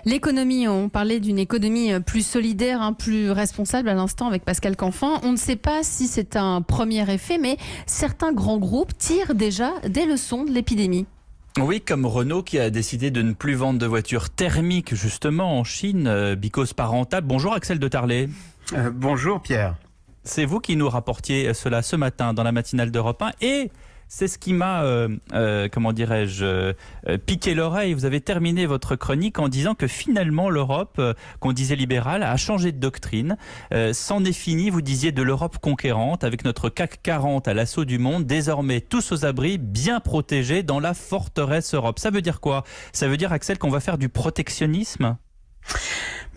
L'économie, on parlait d'une économie plus solidaire, plus responsable à l'instant avec Pascal Canfin. On ne sait pas si c'est un premier effet, mais certains grands groupes tirent déjà des leçons de l'épidémie. Oui, comme Renault qui a décidé de ne plus vendre de voitures thermiques justement en Chine, because pas rentable. Bonjour Axel de Tarlet. Bonjour Pierre. C'est vous qui nous rapportiez cela ce matin dans la matinale d'Europe 1 et c'est ce qui m'a, piqué l'oreille. Vous avez terminé votre chronique en disant que finalement l'Europe, qu'on disait libérale, a changé de doctrine. C'en est fini, vous disiez, de l'Europe conquérante, avec notre CAC 40 à l'assaut du monde, désormais tous aux abris, bien protégés dans la forteresse Europe. Ça veut dire quoi? Ça veut dire, Axel, qu'on va faire du protectionnisme?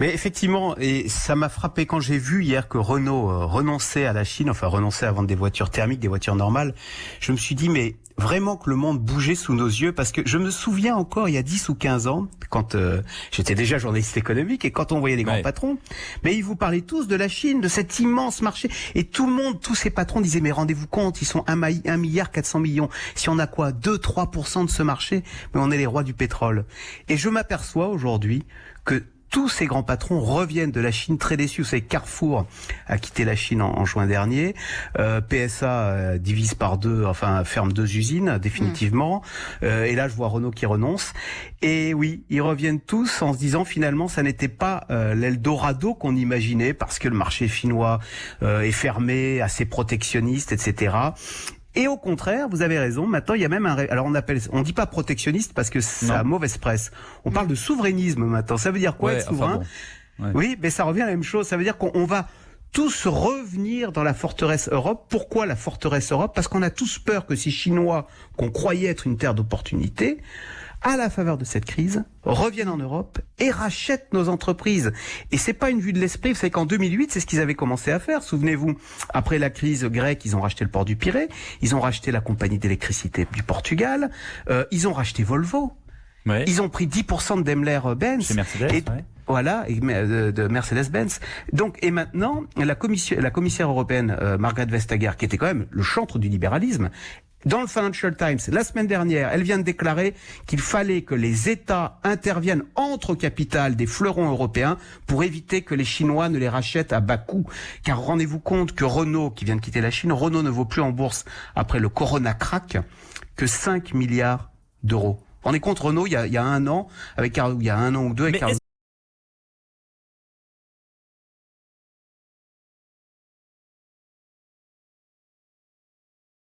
Mais effectivement, et ça m'a frappé quand j'ai vu hier que Renault renonçait à la Chine, enfin renonçait à vendre des voitures thermiques, des voitures normales. Je me suis dit, mais vraiment que le monde bougeait sous nos yeux, parce que je me souviens encore il y a 10 ou 15 ans, quand j'étais déjà journaliste économique, et quand on voyait les grands patrons, mais ils vous parlaient tous de la Chine, de cet immense marché, et tout le monde, tous ces patrons disaient, mais rendez-vous compte, ils sont 1,4 milliard. Si on a quoi, 2-3% de ce marché, mais on est les rois du pétrole. Et je m'aperçois aujourd'hui que tous ces grands patrons reviennent de la Chine très déçus. Vous savez, Carrefour a quitté la Chine en juin dernier. PSA divise par deux, enfin ferme 2 usines définitivement. Et là, je vois Renault qui renonce. Et oui, ils reviennent tous en se disant finalement, ça n'était pas l'Eldorado qu'on imaginait parce que le marché chinois est fermé, assez protectionniste, etc. Et au contraire, vous avez raison, maintenant il y a même alors on dit pas protectionniste parce que ça a mauvaise presse. On parle de souverainisme maintenant. Ça veut dire quoi être souverain? Oui, mais ça revient à la même chose. Ça veut dire qu'on va tous revenir dans la forteresse Europe. Pourquoi la forteresse Europe? Parce qu'on a tous peur que ces Chinois, qu'on croyait être une terre d'opportunité, à la faveur de cette crise, reviennent en Europe et rachètent nos entreprises. Et c'est pas une vue de l'esprit. Vous savez qu'en 2008, c'est ce qu'ils avaient commencé à faire. Souvenez-vous, après la crise grecque, ils ont racheté le port du Pirée, ils ont racheté la compagnie d'électricité du Portugal, ils ont racheté Volvo. Ouais. Ils ont pris 10% de Daimler-Benz. C'est Mercedes, et, voilà, de Mercedes-Benz. Donc, et maintenant, la commissaire européenne, Margrethe Vestager, qui était quand même le chantre du libéralisme, dans le Financial Times, la semaine dernière, elle vient de déclarer qu'il fallait que les États interviennent entre capital des fleurons européens pour éviter que les Chinois ne les rachètent à bas coût. Car rendez-vous compte que Renault, qui vient de quitter la Chine, Renault ne vaut plus en bourse après le Corona crack que 5 milliards d'euros. On est contre Renault il y a un an, il y a un an ou deux, avec